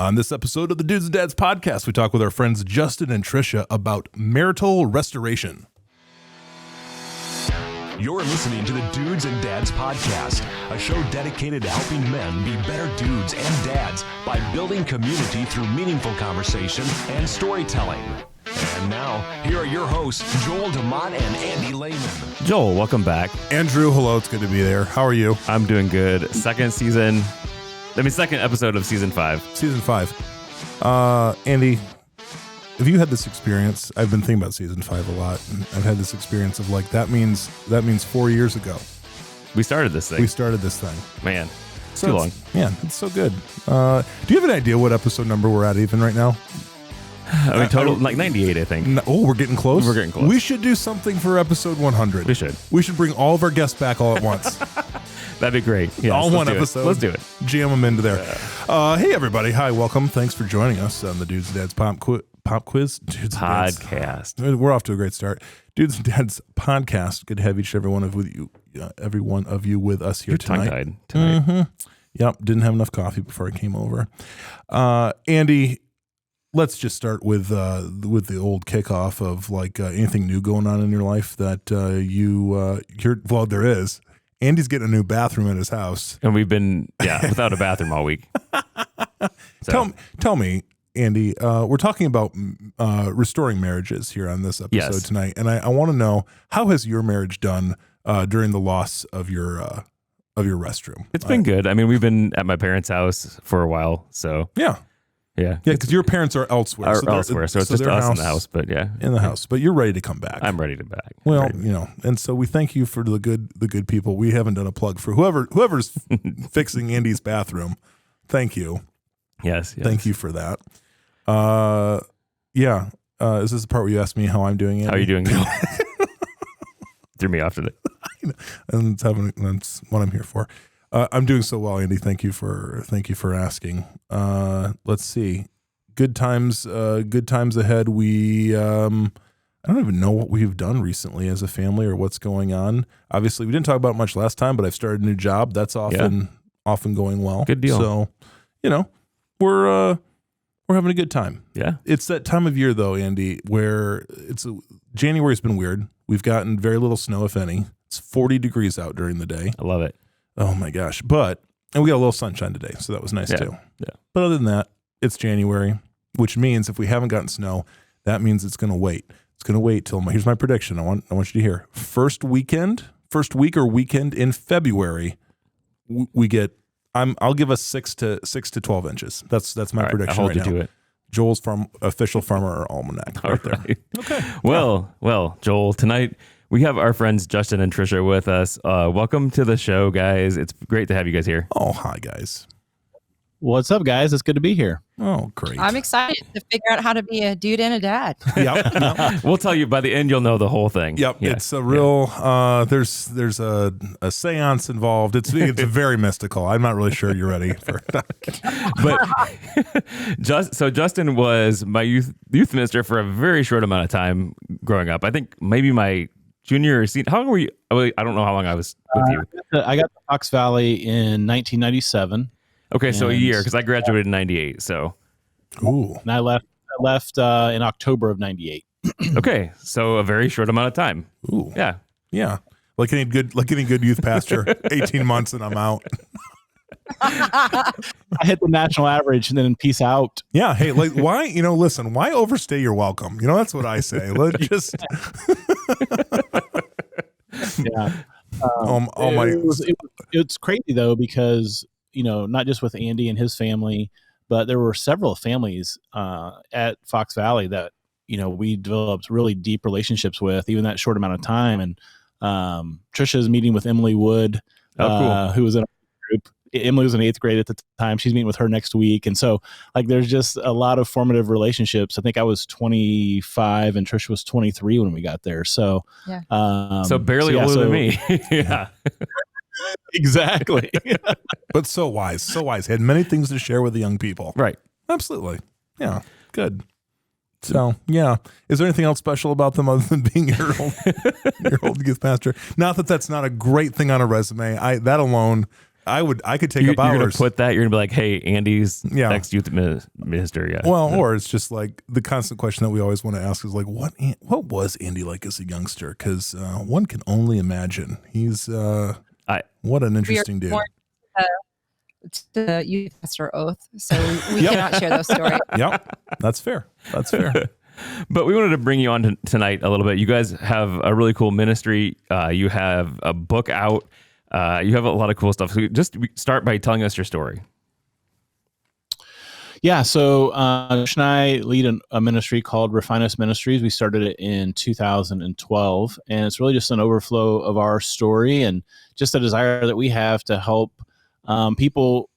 On this episode of the Dudes and Dads podcast, we talk with our friends Justin and Trisha about marital restoration. You're listening to the Dudes and Dads podcast, a show dedicated to helping men be better dudes and dads by building community through meaningful conversation and storytelling. And now, here are your hosts, Joel DeMont and Andy Lehman. Joel, welcome back. Andrew, hello, it's good to be there. How are you? I'm doing good. Second episode of season 5. Season 5. Andy, have you had this experience? I've been thinking about season 5 a lot. And I've had this experience of like, that means 4 years ago. We started this thing. Man, so too long. Man, it's so good. Do you have an idea what episode number we're at even right now? I mean, total, like 98, I think. Oh, we're getting close? We're getting close. We should do something for episode 100. We should. We should bring all of our guests back all at once. That'd be great. Yes, all one episode. Let's do it. Jam them into there. Hey, everybody. Hi, welcome. Thanks for joining us on the Dudes and Dads Pop Quiz. Dudes Podcast. And Dads. We're off to a great start. Dudes and Dads Podcast. Good to have every one of you with us here tonight. Tongue-tied tonight. Mm-hmm. Yep. Didn't have enough coffee before I came over. Andy, let's just start with the old kickoff of like anything new going on in your life that well, there is. Andy's getting a new bathroom in his house, And we've been without a bathroom all week. So, Tell me, Andy. We're talking about restoring marriages here on this episode tonight, and I want to know, how has your marriage done during the loss of your restroom? it's been good. I mean, we've been at my parents' house for a while, so yeah, because your parents are elsewhere. so it's just us in the house. But in the house. But you're ready to come back. I'm ready to back. Well, and so we thank you for the good people. We haven't done a plug for whoever's fixing Andy's bathroom. Thank you. Yes. Thank you for that. Is this the part where you ask me how I'm doing, Andy? How are you doing? Threw me off today. And that's what I'm here for. I'm doing so well, Andy. Thank you for asking. Let's see. Good times ahead. We I don't even know what we've done recently as a family or what's going on. Obviously, we didn't talk about it much last time, but I've started a new job. That's often going well. Good deal. So, we're having a good time. Yeah. It's that time of year though, Andy, where January's been weird. We've gotten very little snow, if any. It's 40 degrees out during the day. I love it. Oh my gosh. And we got a little sunshine today, so that was nice too. Yeah. But other than that, it's January, which means if we haven't gotten snow, that means it's going to wait. It's going to wait till here's my prediction. I want you to hear. First week or weekend in February, we get I'll give us 6 to 12 inches. That's my prediction. I hold you now. to it. Joel's official farmer almanac right there. Okay. Well, Joel, tonight we have our friends Justin and Trisha with us. Welcome to the show, guys. It's great to have you guys here. Oh, hi, guys. What's up, guys? It's good to be here. Oh, great. I'm excited to figure out how to be a dude and a dad. Yep. We'll tell you by the end. You'll know the whole thing. Yep. Yeah. It's a real. There's a seance involved. It's very mystical. I'm not really sure you're ready for that. But so Justin was my youth minister for a very short amount of time growing up. I think maybe my junior or senior. How long were you? I don't know how long I was with you. I got to Fox Valley in 1997. Okay, so a year, because I graduated in 98. So, ooh, and I left in October of 98. Okay, so a very short amount of time. Ooh, yeah. Like any good youth pastor, 18 months and I'm out. I hit the national average and then peace out. Yeah. Hey, like why? Listen. Why overstay your welcome? That's what I say. Let's just. Yeah. It's crazy though, because not just with Andy and his family, but there were several families at Fox Valley that we developed really deep relationships with, even that short amount of time. And Trisha's meeting with Emily Wood, who was in our group. Emily was in 8th grade at the time. She's meeting with her next week. And so there's just a lot of formative relationships. I think I was 25 and Trisha was 23 when we got there. So, so barely older than me. Yeah. Exactly. But so wise. Had many things to share with the young people. Right. Absolutely. Yeah. Good. So, yeah. Is there anything else special about them other than being your old youth pastor? Not that that's not a great thing on a resume. That alone I could take You're up going to hours. put that. You're going to be like, hey, Andy's Yeah. next youth minister. Yeah. Well, or it's just like the constant question that we always want to ask is like, what was Andy like as a youngster? Because one can only imagine. He's what an interesting dude. More to the youth pastor oath, so we cannot share those stories. Yep, that's fair. That's fair. But we wanted to bring you on tonight a little bit. You guys have a really cool ministry. You have a book out. You have a lot of cool stuff. So just start by telling us your story. Yeah, so Trish and I lead a ministry called Refine Us Ministries. We started it in 2012, and it's really just an overflow of our story and just a desire that we have to help people,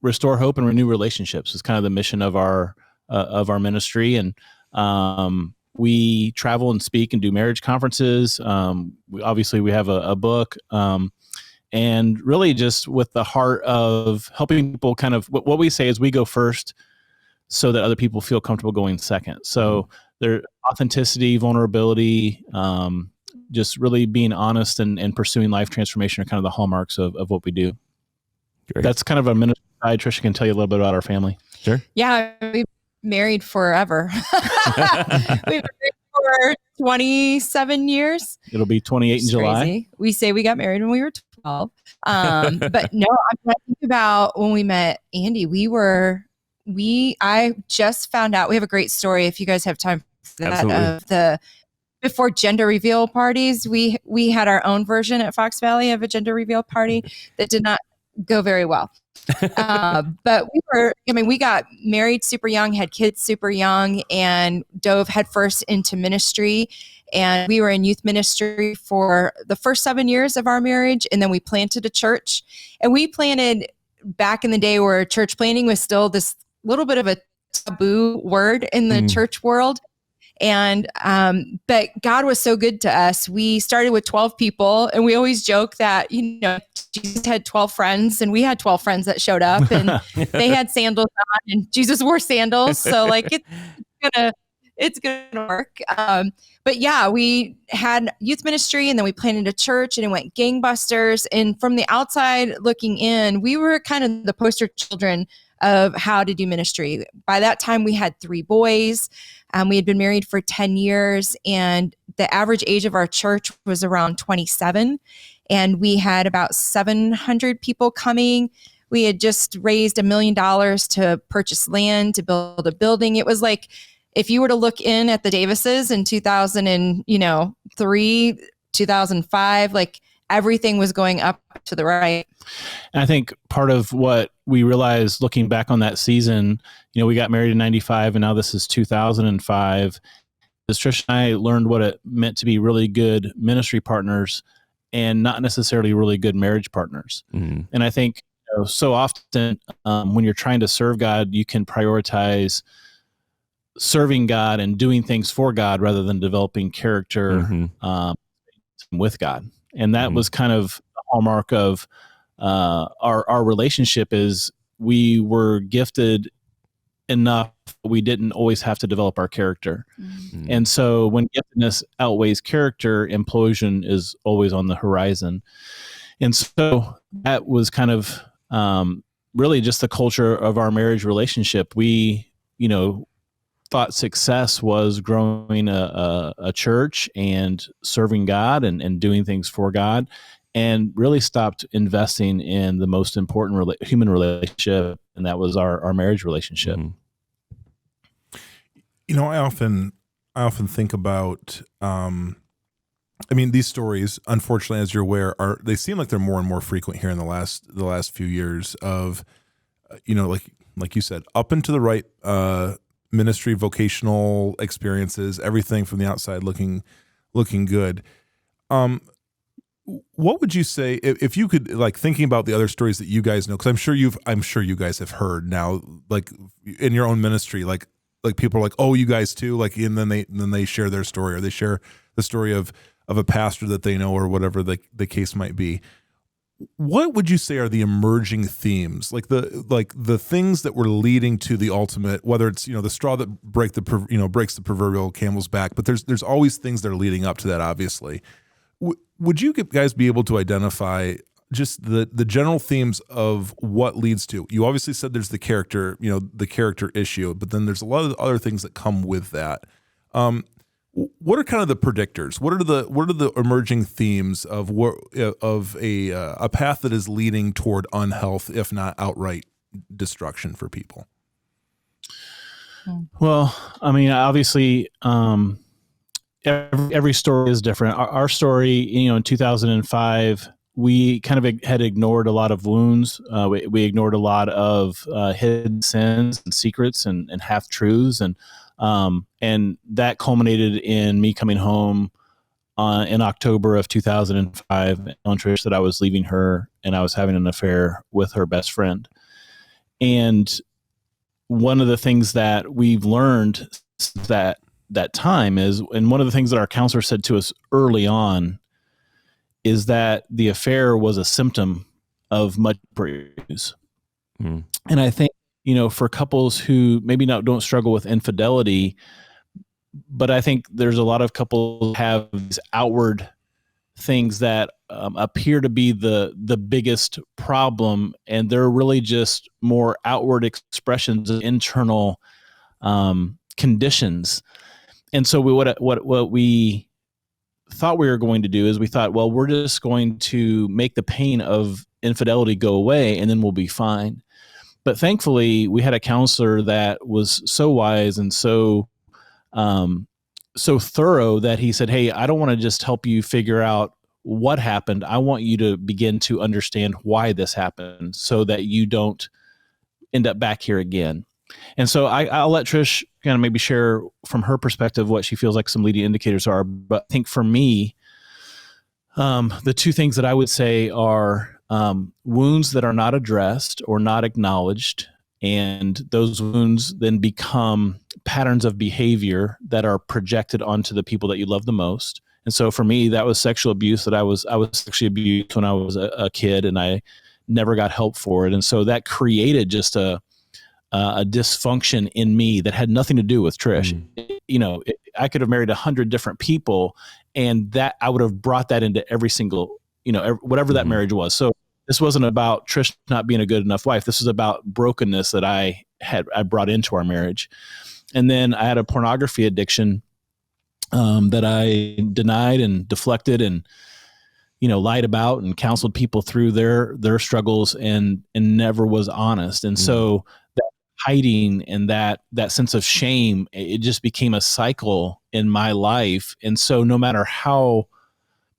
restore hope and renew relationships. It's kind of the mission of our ministry, and we travel and speak and do marriage conferences. We have a book. And really just with the heart of helping people kind of what we say is we go first so that other people feel comfortable going second. So their authenticity, vulnerability, just really being honest and pursuing life transformation are kind of the hallmarks of what we do. Great. That's kind of a ministry side. Tricia can tell you a little bit about our family. Sure. Yeah, we've been married forever. We've been married for 27 years. It'll be 28 in July. Crazy. We say we got married when we were 12. But no, I think about when we met Andy, I just found out, we have a great story if you guys have time for that. Absolutely. Before gender reveal parties, we had our own version at Fox Valley of a gender reveal party that did not go very well. But we got married super young, had kids super young, and dove headfirst into ministry. And we were in youth ministry for the first 7 years of our marriage. And then we planted a church, and we planted back in the day where church planting was still this little bit of a taboo word in the church world. And, but God was so good to us. We started with 12 people, and we always joke that, Jesus had 12 friends and we had 12 friends that showed up, and they had sandals on and Jesus wore sandals. So like, it's gonna work. But yeah, we had youth ministry, and then we planted a church, and it went gangbusters. And from the outside looking in, we were kind of the poster children of how to do ministry. By that time, we had 3 boys. We had been married for 10 years, and the average age of our church was around 27. And we had about 700 people coming. We had just raised $1 million to purchase land to build a building. It was like, if you were to look in at the Davises in 2003, 2005, like everything was going up to the right. And I think part of what we realized looking back on that season, we got married in 95, and now this is 2005, is Trish and I learned what it meant to be really good ministry partners and not necessarily really good marriage partners. Mm-hmm. And I think so often when you're trying to serve God, you can prioritize serving God and doing things for God rather than developing character with God. And that was kind of the hallmark of our relationship. Is we were gifted enough, we didn't always have to develop our character. Mm-hmm. And so when giftedness outweighs character, implosion is always on the horizon. And so that was kind of really just the culture of our marriage relationship. We, thought success was growing a church and serving God and doing things for God, and really stopped investing in the most important human relationship, and that was our marriage relationship. Mm-hmm. I often think about, these stories, unfortunately, as you're aware, they seem like they're more and more frequent here in the last few years of, like you said, up and to the right, ministry, vocational experiences, everything from the outside looking good. What would you say if you could, like, thinking about the other stories that you guys know, because I'm sure you guys have heard now, like in your own ministry, like people are like, oh, you guys too, like, and then they share their story, or they share the story of a pastor that they know, or whatever the case might be. What would you say are the emerging themes, like the things that were leading to the ultimate, whether it's the straw that breaks the proverbial camel's back, but there's always things that are leading up to that, obviously. Would you guys be able to identify just the general themes of what leads to. You obviously said there's the character, the character issue, but then there's a lot of other things that come with that. What are kind of the predictors? What are the emerging themes of a path that is leading toward unhealth, if not outright destruction for people? Well, I mean, obviously, every story is different. Our story, in 2005, we kind of had ignored a lot of wounds. We ignored a lot of hidden sins and secrets and half truths, and that culminated in me coming home in October of 2005, telling Trish that I was leaving her and I was having an affair with her best friend. And one of the things that we've learned that time is, and one of the things that our counselor said to us early on, is that the affair was a symptom of much abuse. And I think, for couples who maybe don't struggle with infidelity, but I think there's a lot of couples who have these outward things that appear to be the biggest problem, and they're really just more outward expressions of internal conditions. And so what we thought we were going to do is we thought, well, we're just going to make the pain of infidelity go away and then we'll be fine. But thankfully, we had a counselor that was so wise and so thorough that he said, hey, I don't want to just help you figure out what happened. I want you to begin to understand why this happened so that you don't end up back here again. And so I'll let Trish kind of maybe share from her perspective what she feels like some leading indicators are. But I think for me, the two things that I would say are wounds that are not addressed or not acknowledged. And those wounds then become patterns of behavior that are projected onto the people that you love the most. And so for me, that was sexual abuse, that I was sexually abused when I was a kid and I never got help for it. And so that created just a dysfunction in me that had nothing to do with Trish. I could have married 100 different people and that I would have brought that into every single, whatever that marriage was. So this wasn't about Trish not being a good enough wife. This was about brokenness that I brought into our marriage. And then I had a pornography addiction that I denied and deflected and, lied about and counseled people through their struggles and never was honest. And so that hiding and that sense of shame, it just became a cycle in my life. And so no matter how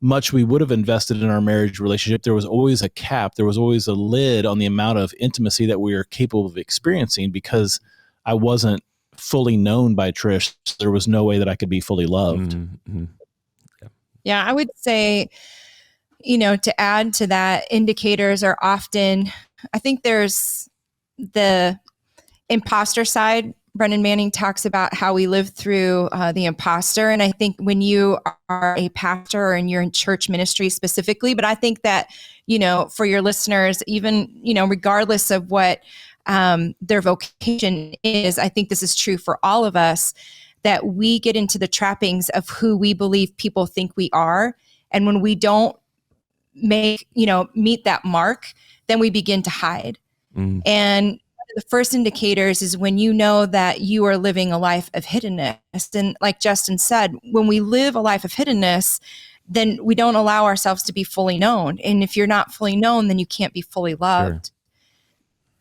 much we would have invested in our marriage relationship, there was always a cap. There was always a lid on the amount of intimacy that we were capable of experiencing because I wasn't fully known by Trish. There was no way that I could be fully loved. Yeah, I would say, to add to that, indicators are often, I think there's the imposter side. Brennan Manning talks about how we live through the imposter. And I think when you are a pastor and you're in church ministry specifically, but I think that, for your listeners, even, regardless of what their vocation is, I think this is true for all of us, that we get into the trappings of who we believe people think we are. And when we don't meet that mark, then we begin to hide. And the first indicators is when you know that you are living a life of hiddenness. And like Justin said, when we live a life of hiddenness, then we don't allow ourselves to be fully known. And if you're not fully known, then you can't be fully loved. Sure.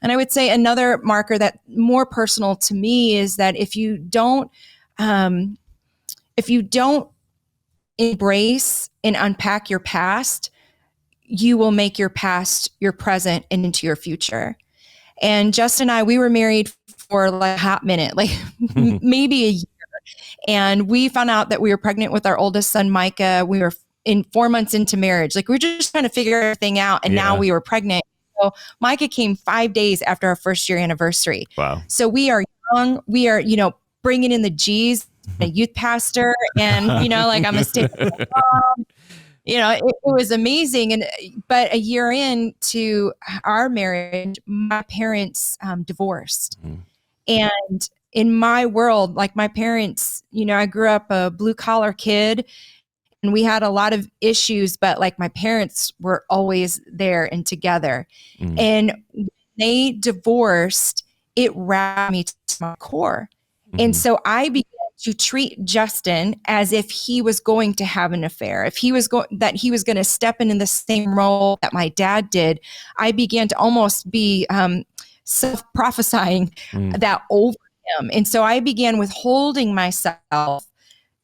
And I would say another marker that more personal to me is that if you don't embrace and unpack your past, you will make your past your present and into your future. And Justin and I, we were married for like a hot minute, like maybe a year. And we found out that we were pregnant with our oldest son, Micah. We were 4 months into marriage. Like we were just trying to figure everything out. And now we were pregnant. So Micah came 5 days after our first year anniversary. Wow. So we are young. We are, bringing in the G's, a youth pastor. And, like I'm a stay-at-home mom. It was amazing. But a year into our marriage, my parents divorced. And in my world, like my parents, I grew up a blue collar kid. and we had a lot of issues, but like my parents were always there and together. And when they divorced, it wrapped me to my core. And so I began to treat Justin as if he was going to have an affair, if he was going to step into the same role that my dad did. I began to almost be self-prophesying that over him. And so I began withholding myself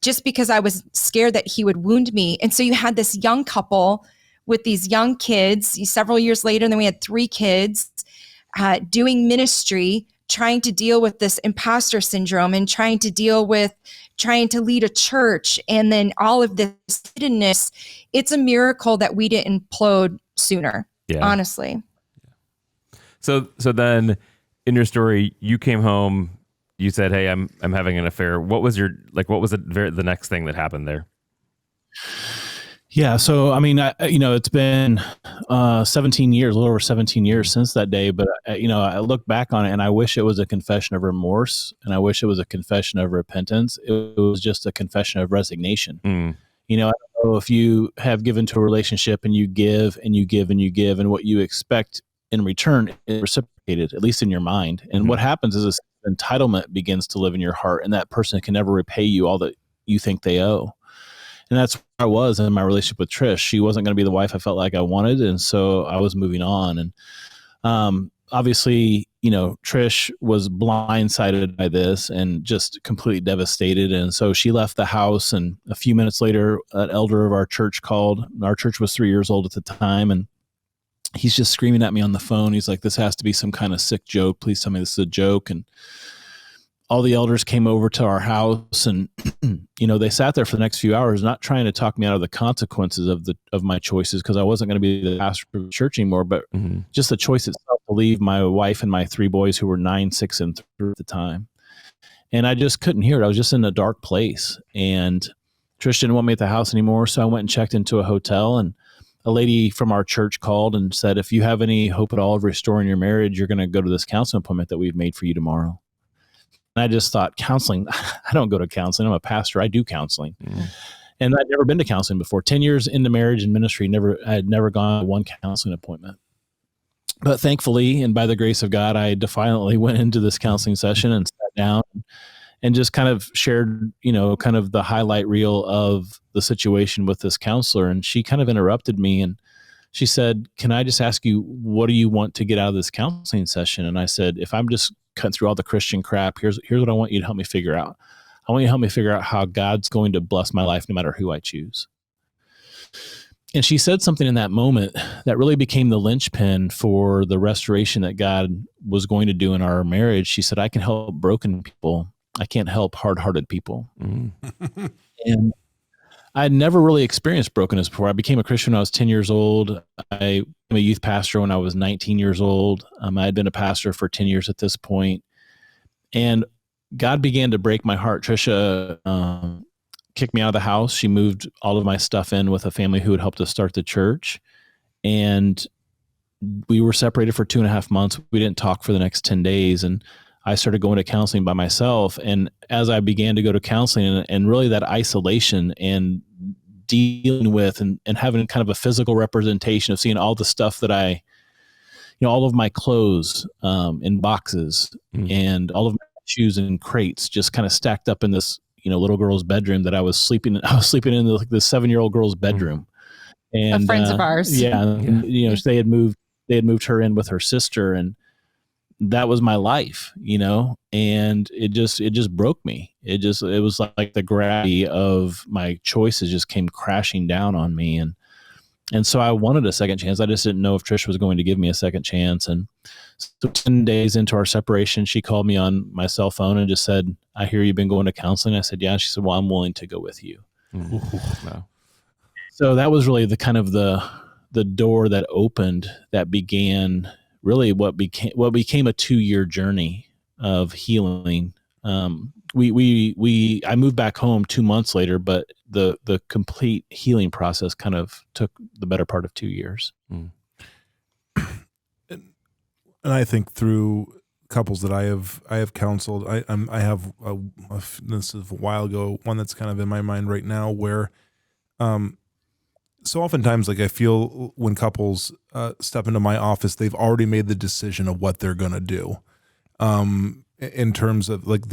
just because I was scared that he would wound me. And so you had this young couple with these young kids several years later, and then we had 3 kids doing ministry, trying to deal with this imposter syndrome and trying to lead a church. And then all of this hiddenness. It's a miracle that we didn't implode sooner, honestly. So then in your story, you came home, you said, "Hey, I'm having an affair." What was the next thing that happened there? Yeah. So, I mean, it's been 17 years, a little over 17 years since that day. But, I look back on it and I wish it was a confession of remorse, and I wish it was a confession of repentance. It was just a confession of resignation. I don't know if you have given to a relationship and you give and you give and you give, and what you expect in return is reciprocated, at least in your mind. And what happens is this entitlement begins to live in your heart, and that person can never repay you all that you think they owe. And that's where I was in my relationship with Trish. She wasn't going to be the wife I felt like I wanted. And so I was moving on. And obviously, Trish was blindsided by this and just completely devastated. And so she left the house. And a few minutes later, an elder of our church called. Our church was 3 years old at the time. And he's just screaming at me on the phone. He's like, "This has to be some kind of sick joke. Please tell me this is a joke." And all the elders came over to our house, and they sat there for the next few hours, not trying to talk me out of the consequences of my choices, because I wasn't going to be the pastor of the church anymore, but just the choice itself to leave my wife and my 3 boys who were 9, 6, and 3 at the time. And I just couldn't hear it. I was just in a dark place, and Trish didn't want me at the house anymore, so I went and checked into a hotel, and a lady from our church called and said, "If you have any hope at all of restoring your marriage, you're going to go to this counseling appointment that we've made for you tomorrow." And I just thought, counseling? I don't go to counseling. I'm a pastor. I do counseling. And I'd never been to counseling before. 10 years into marriage and ministry, I had never gone to one counseling appointment. But thankfully, and by the grace of God, I defiantly went into this counseling session and sat down and just kind of shared, kind of the highlight reel of the situation with this counselor. And she kind of interrupted me and she said, "Can I just ask you, what do you want to get out of this counseling session?" And I said, "If I'm just cutting through all the Christian crap, here's what I want you to help me figure out. I want you to help me figure out how God's going to bless my life no matter who I choose." And she said something in that moment that really became the linchpin for the restoration that God was going to do in our marriage. She said, "I can help broken people. I can't help hard-hearted people." And I had never really experienced brokenness before. I became a Christian when I was 10 years old. I became a youth pastor when I was 19 years old. I had been a pastor for 10 years at this point. And God began to break my heart. Trisha kicked me out of the house. She moved all of my stuff in with a family who had helped us start the church. And we were separated for 2.5 months. We didn't talk for the next 10 days. And I started going to counseling by myself. And as I began to go to counseling and really that isolation and dealing with and having kind of a physical representation of seeing all the stuff that all of my clothes in boxes and all of my shoes in crates just kind of stacked up in this, little girl's bedroom that I was sleeping in the 7-year-old girl's bedroom. And friends of ours. Yeah. And, they had moved her in with her sister, and that was my life, and it just broke me. It was like the gravity of my choices just came crashing down on me. And so I wanted a second chance. I just didn't know if Trish was going to give me a second chance. And so 10 days into our separation, she called me on my cell phone and just said, "I hear you've been going to counseling." I said, "Yeah." She said, "Well, I'm willing to go with you." Wow. So that was really the door that opened, that began really what became a 2-year journey of healing. I moved back home 2 months later, but the complete healing process kind of took the better part of 2 years. And I think through couples that I have counseled, I have this is a while ago, one that's kind of in my mind right now, where so oftentimes, like I feel when couples step into my office, they've already made the decision of what they're going to do. In terms of like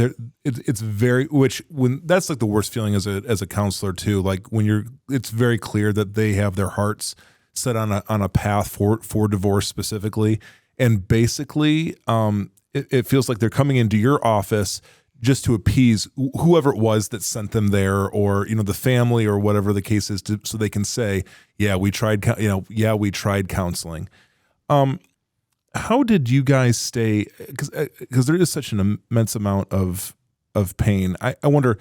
it's very, which when that's like the worst feeling as a counselor too, like when it's very clear that they have their hearts set on a path for divorce specifically. And basically, it feels like they're coming into your office just to appease whoever it was that sent them there, or, the family or whatever the case is, so they can say, yeah, we tried counseling. How did you guys stay? Because there is such an immense amount of pain. I wonder,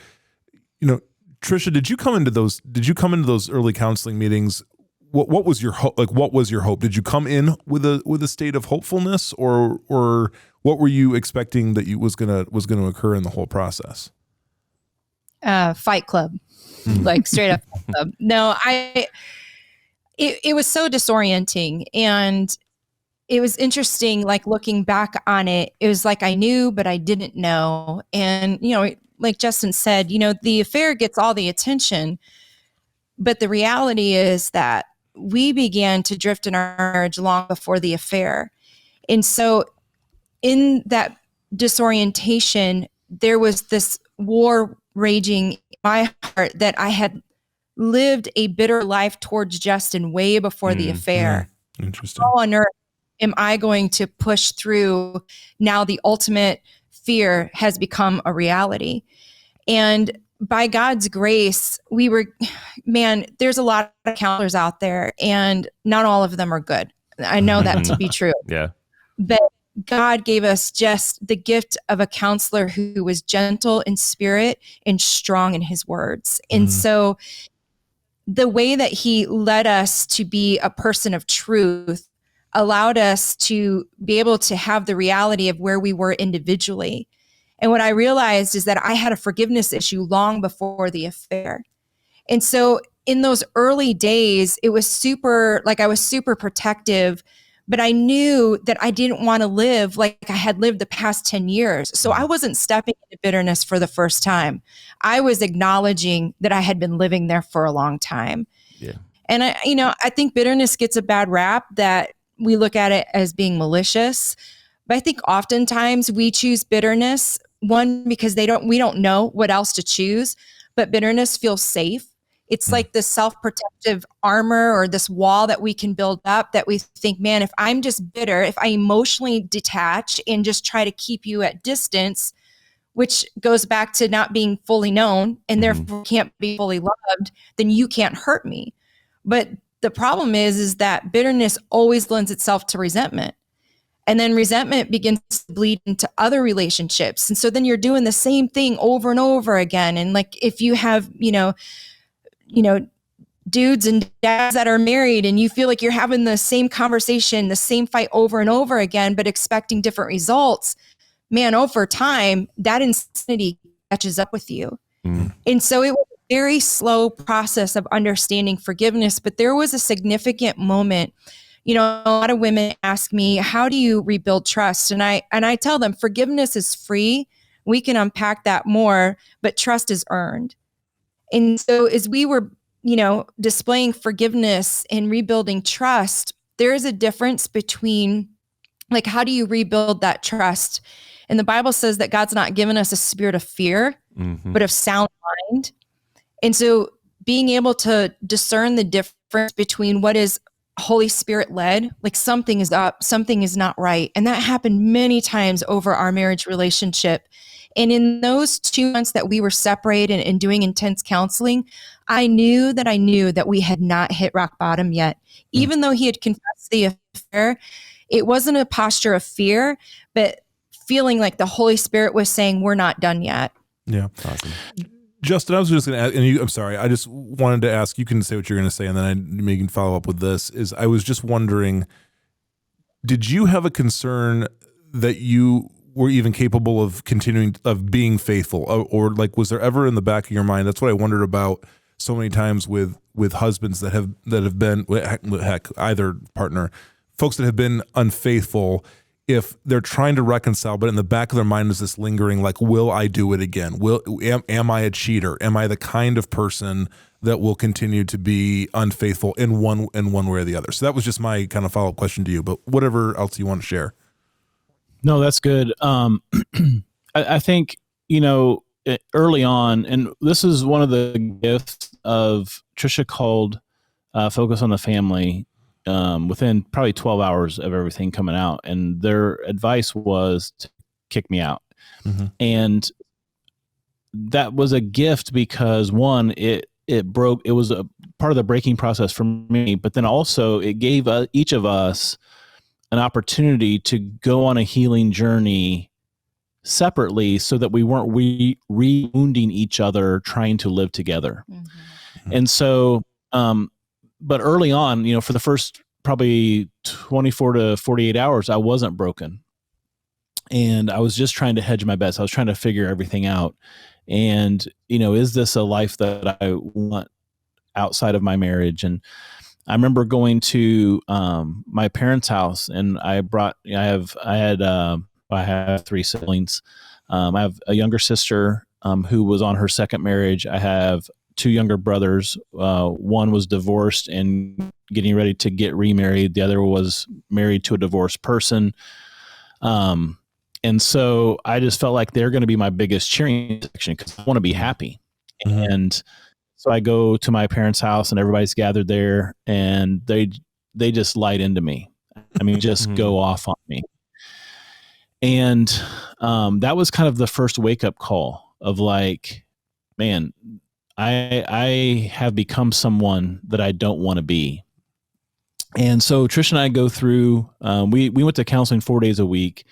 Trisha, did you come into those early counseling meetings? What was your hope? Like, what was your hope? Did you come in with a state of hopefulness, or what were you expecting that was gonna occur in the whole process? Fight Club, like straight up Fight Club. No, it was so disorienting, and it was interesting. Like looking back on it, it was like I knew, but I didn't know. And like Justin said, the affair gets all the attention, but the reality is that we began to drift in our marriage long before the affair. And so in that disorientation, there was this war raging in my heart that I had lived a bitter life towards Justin way before the affair. Interesting. How on earth am I going to push through now? The ultimate fear has become a reality. And by God's grace, there's a lot of counselors out there, and not all of them are good. I know that to be true. Yeah. But God gave us just the gift of a counselor who was gentle in spirit and strong in his words. And so the way that he led us to be a person of truth allowed us to be able to have the reality of where we were individually. And what I realized is that I had a forgiveness issue long before the affair. And so in those early days, it was I was super protective, but I knew that I didn't want to live like I had lived the past 10 years. So I wasn't stepping into bitterness for the first time. I was acknowledging that I had been living there for a long time. Yeah. And I think bitterness gets a bad rap, that we look at it as being malicious. But I think oftentimes we choose bitterness, one, because we don't know what else to choose, but bitterness feels safe. It's like this self-protective armor or this wall that we can build up, that we think, man, if I'm just bitter, if I emotionally detach and just try to keep you at distance, which goes back to not being fully known and therefore can't be fully loved, then you can't hurt me. But the problem is that bitterness always lends itself to resentment. And then resentment begins to bleed into other relationships. And so then you're doing the same thing over and over again. And like if you have, dudes and dads that are married and you feel like you're having the same conversation, the same fight over and over again, but expecting different results, man, over time, that insanity catches up with you. And so it was a very slow process of understanding forgiveness, but there was a significant moment. A lot of women ask me, how do you rebuild trust? And I tell them, forgiveness is free. We can unpack that more, but trust is earned. And so as we were, displaying forgiveness and rebuilding trust, there is a difference between, like, how do you rebuild that trust? And the Bible says that God's not given us a spirit of fear, but of sound mind. And so being able to discern the difference between what is Holy Spirit led, like something is up, something is not right. And that happened many times over our marriage relationship. And in those 2 months that we were separated and doing intense counseling, I knew that we had not hit rock bottom yet. Even though he had confessed the affair, it wasn't a posture of fear, but feeling like the Holy Spirit was saying, we're not done yet. Yeah. Awesome. Justin, I was just going to ask, and I'm sorry, I just wanted to ask, you can say what you're going to say, and then I maybe can follow up with this, is I was just wondering, did you have a concern that you were even capable of continuing, of being faithful? Or like, was there ever in the back of your mind, that's what I wondered about so many times with husbands that have been, heck, either partner, folks that have been unfaithful, if they're trying to reconcile, but in the back of their mind is this lingering, like, will I do it again? Am I a cheater? Am I the kind of person that will continue to be unfaithful in one way or the other? So that was just my kind of follow-up question to you, but whatever else you want to share. No, that's good. I think, early on, and this is one of the gifts of Trisha called Focus on the Family within probably 12 hours of everything coming out. And their advice was to kick me out. Mm-hmm. And that was a gift because, one, it was a part of the breaking process for me, but then also it gave each of us an opportunity to go on a healing journey separately so that we weren't re-wounding each other trying to live together. Mm-hmm. And so, but early on, for the first probably 24 to 48 hours, I wasn't broken. And I was just trying to hedge my bets. I was trying to figure everything out. And, is this a life that I want outside of my marriage? And I remember going to my parents' house, and I have 3 siblings. I have a younger sister who was on her second marriage. I have 2 younger brothers. One was divorced and getting ready to get remarried. The other was married to a divorced person. And so I just felt like they're going to be my biggest cheering section because I want to be happy. Mm-hmm. And so I go to my parents' house and everybody's gathered there, and they just light into me. I mean, just go off on me. And that was kind of the first wake-up call of like, man, I have become someone that I don't want to be. And so Trish and I go through, we went to counseling 4 days a week.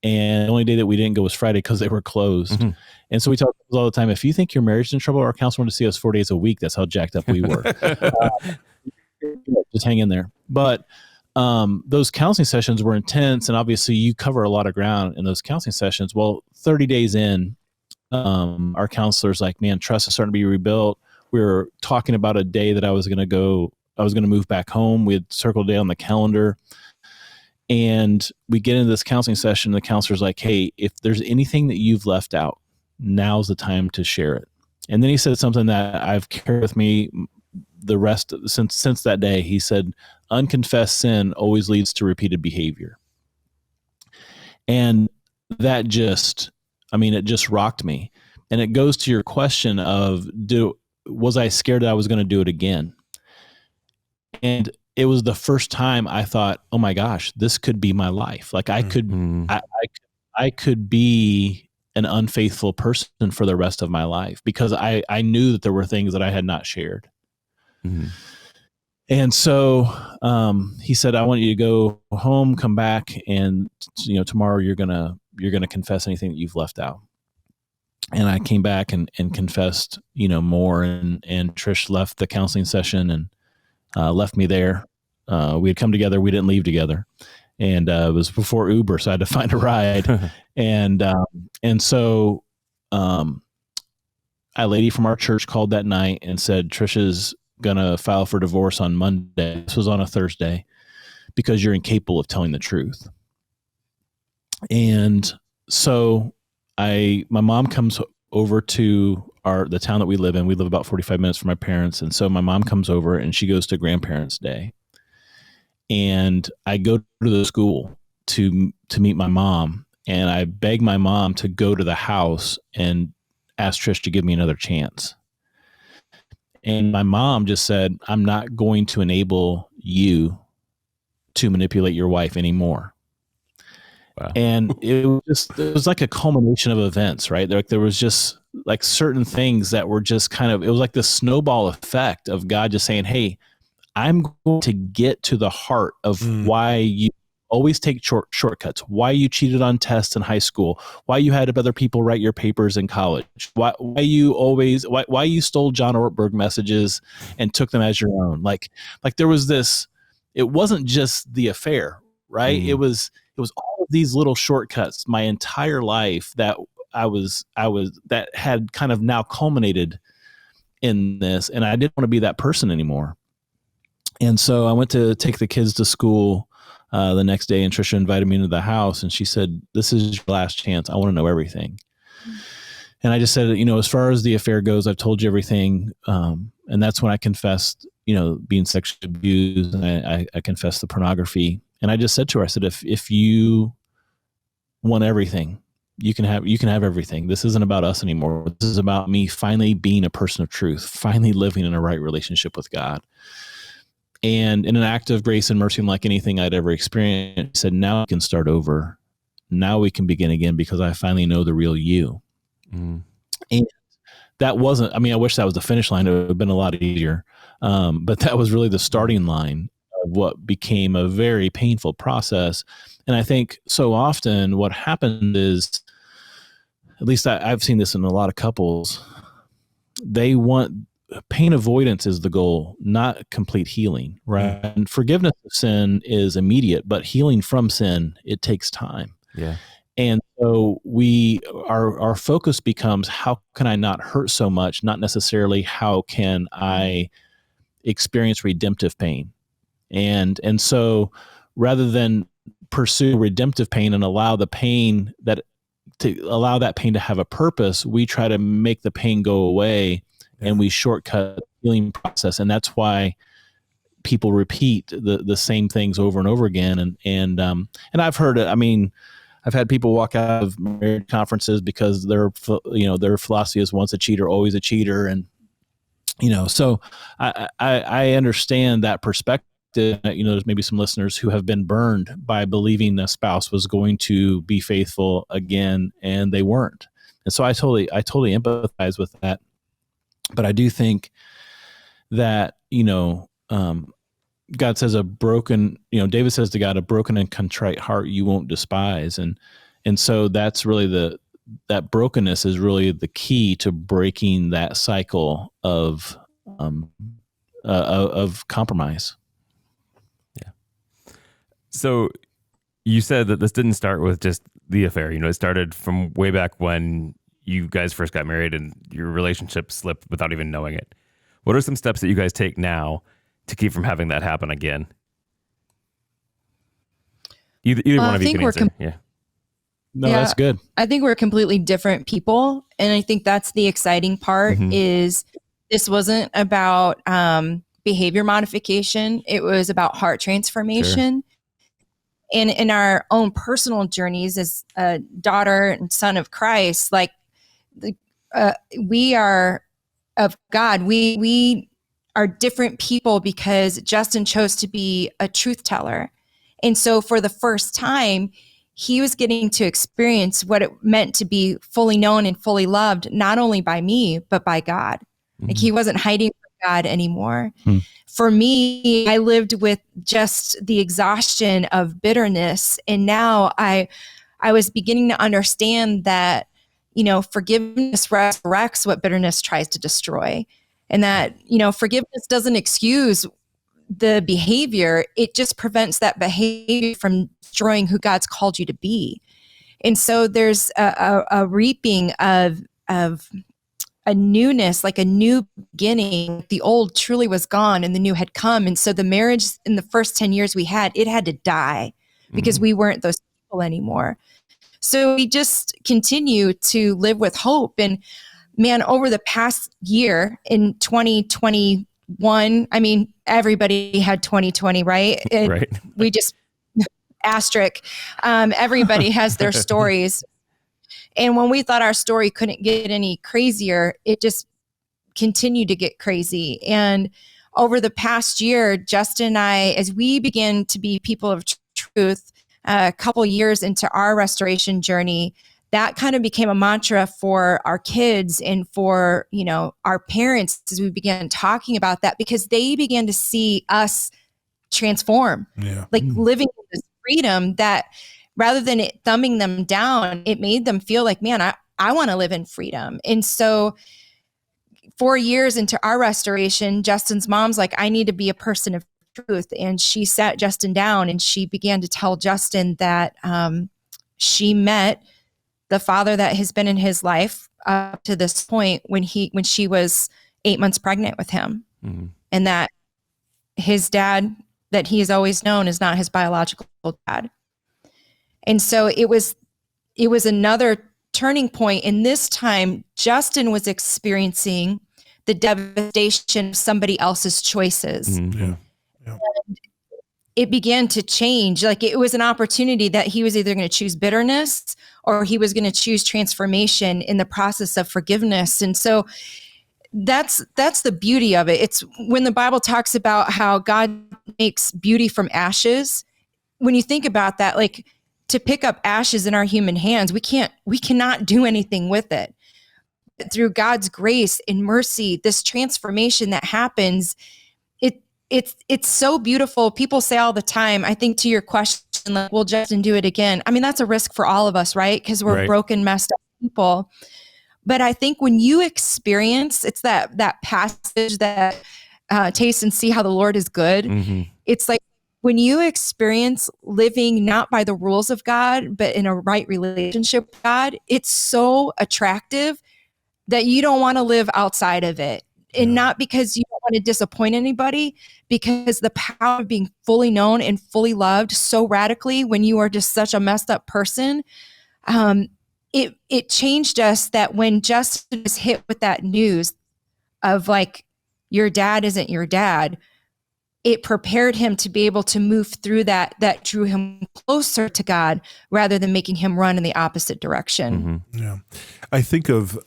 And the only day that we didn't go was Friday because they were closed. Mm-hmm. And so we talk all the time, if you think your marriage is in trouble, our counselor wanted to see us 4 days a week. That's how jacked up we were. Just hang in there. But those counseling sessions were intense. And obviously you cover a lot of ground in those counseling sessions. Well, 30 days in, our counselor's like, man, trust is starting to be rebuilt. We were talking about a day that I was going to move back home. We had circled a day on the calendar. And we get into this counseling session. The counselor's like, hey, if there's anything that you've left out, now's the time to share it. And then he said something that I've carried with me the rest since that day. He said, unconfessed sin always leads to repeated behavior. And that it just rocked me. And it goes to your question of, was I scared that I was going to do it again? And it was the first time I thought, oh my gosh, this could be my life. Like I could be an unfaithful person for the rest of my life because I knew that there were things that I had not shared. Mm-hmm. And so he said, I want you to go home, come back, and tomorrow you're gonna confess anything that you've left out. And I came back and confessed, more. And Trish left the counseling session and left me there. We had come together. We didn't leave together. And it was before Uber, so I had to find a ride. And so a lady from our church called that night and said, Trisha's going to file for divorce on Monday. This was on a Thursday because you're incapable of telling the truth. And so my mom comes over to the town that we live in. We live about 45 minutes from my parents. And so my mom comes over and she goes to Grandparents' Day. And I go to the school to meet my mom. And I beg my mom to go to the house and ask Trish to give me another chance. And my mom just said, I'm not going to enable you to manipulate your wife anymore. Wow. And it was like a culmination of events, right? There was just like certain things that were just it was like the snowball effect of God just saying, hey, I'm going to get to the heart of why you always take shortcuts, why you cheated on tests in high school, why you had other people write your papers in college, why you stole John Ortberg messages and took them as your own. Like there was this, it wasn't just the affair, right? It was all of these little shortcuts my entire life that that had kind of now culminated in this, and I didn't want to be that person anymore. And so I went to take the kids to school the next day, and Trisha invited me into the house, and she said, "This is your last chance. I want to know everything." And I just said, as far as the affair goes, I've told you everything. And that's when I confessed, being sexually abused, and I confessed the pornography. And I just said to her, I said, if you want everything, you can have everything. This isn't about us anymore. This is about me finally being a person of truth, finally living in a right relationship with God. And in an act of grace and mercy, like anything I'd ever experienced, said, now we can start over. Now we can begin again, because I finally know the real you. And that wasn't, I wish that was the finish line. It would have been a lot easier. But that was really the starting line of what became a very painful process. And I think so often what happened is, at least I've seen this in a lot of couples, they want pain avoidance is the goal, not complete healing, right? And forgiveness of sin is immediate, but healing from sin, it takes time. Yeah. And so our focus becomes, how can I not hurt so much? Not necessarily how can I experience redemptive pain. And so rather than pursue redemptive pain and allow that pain to have a purpose, we try to make the pain go away, and we shortcut the healing process. And that's why people repeat the same things over and over again. And I've heard it. I've had people walk out of marriage conferences because their philosophy is, once a cheater, always a cheater. And, so I understand that perspective. There's maybe some listeners who have been burned by believing the spouse was going to be faithful again, and they weren't. And so I totally empathize with that. But I do think that, God says David says to God, a broken and contrite heart you won't despise. And so that's really that brokenness is really the key to breaking that cycle of compromise. Yeah. So you said that this didn't start with just the affair. It started from way back when you guys first got married and your relationship slipped without even knowing it. What are some steps that you guys take now to keep from having that happen again? Either one of you can answer. That's good. I think we're completely different people. And I think that's the exciting part is this wasn't about behavior modification. It was about heart transformation. Sure. And in our own personal journeys as a daughter and son of Christ, we are of God. We are different people because Justin chose to be a truth teller. And so for the first time, he was getting to experience what it meant to be fully known and fully loved, not only by me, but by God. Like, he wasn't hiding from God anymore. For me, I lived with just the exhaustion of bitterness. And now I was beginning to understand that, forgiveness resurrects what bitterness tries to destroy. And that, forgiveness doesn't excuse the behavior. It just prevents that behavior from destroying who God's called you to be. And so there's a reaping of a newness, like a new beginning. The old truly was gone and the new had come. And so the marriage in the first 10 years we had, it had to die because we weren't those people anymore. So we just continue to live with hope. And man, over the past year in 2021, everybody had 2020, right? Right. We just asterisk. Everybody has their stories. And when we thought our story couldn't get any crazier, it just continued to get crazy. And over the past year, Justin and I, as we began to be people of truth, a couple years into our restoration journey, that kind of became a mantra for our kids and for, our parents as we began talking about that, because they began to see us transform, living in this freedom that rather than it thumbing them down, it made them feel like, man, I want to live in freedom. And so 4 years into our restoration, Justin's mom's like, I need to be a person of truth. And she sat Justin down and she began to tell Justin that she met the father that has been in his life up to this point when she was 8 months pregnant with him. And that his dad that he has always known is not his biological dad. And so it was another turning point. And this time, Justin was experiencing the devastation of somebody else's choices. Yeah. It began to change. Like, it was an opportunity that he was either going to choose bitterness or he was going to choose transformation in the process of forgiveness. And so that's the beauty of it. It's when the Bible talks about how God makes beauty from ashes. When you think about that, like, to pick up ashes in our human hands, we cannot do anything with it. But through God's grace and mercy, this transformation that happens, it's so beautiful. People say all the time, I think to your question, like, will Justin do it again? I mean, that's a risk for all of us, right? Because we're broken, messed up people. But I think when you experience, it's that passage that taste and see how the Lord is good. Mm-hmm. It's like when you experience living not by the rules of God, but in a right relationship with God, it's so attractive that you don't want to live outside of it. And not because you don't want to disappoint anybody, because the power of being fully known and fully loved so radically when you are just such a messed up person, it changed us. That when Justin was hit with that news of, like, your dad isn't your dad, it prepared him to be able to move through that drew him closer to God rather than making him run in the opposite direction. Mm-hmm. Yeah. I think of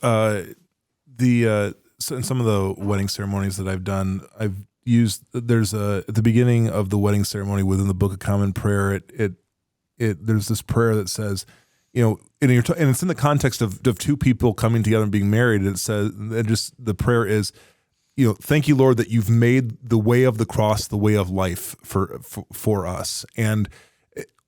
in some of the wedding ceremonies that I've done, I've used, at the beginning of the wedding ceremony within the Book of Common Prayer, there's this prayer that says, and it's in the context of two people coming together and being married. And it says, the prayer is, thank you, Lord, that you've made the way of the cross the way of life for us. And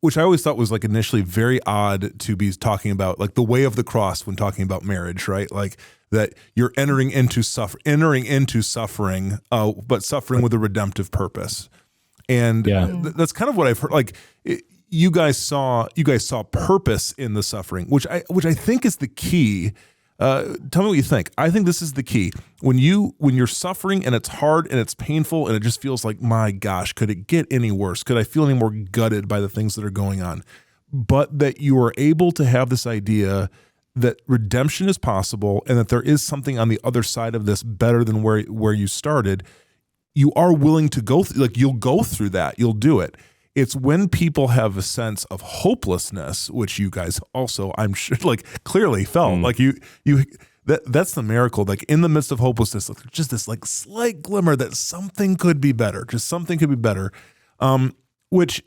which I always thought was, like, initially very odd to be talking about, like, the way of the cross when talking about marriage, right? Like, that you're entering into suffering, but suffering with a redemptive purpose. And that's kind of what I've heard. Like, you guys saw purpose in the suffering, which I think is the key. Tell me what you think. I think this is the key. When you're suffering and it's hard and it's painful and it just feels like, my gosh, could it get any worse? Could I feel any more gutted by the things that are going on? But that you are able to have this idea that redemption is possible and that there is something on the other side of this better than where you started. You are willing to go through, like, you'll go through that. You'll do it. It's when people have a sense of hopelessness, which you guys also, I'm sure, like, clearly felt. Like that's the miracle. Like, in the midst of hopelessness, like, just this, like, slight glimmer that something could be better. Just something could be better. Which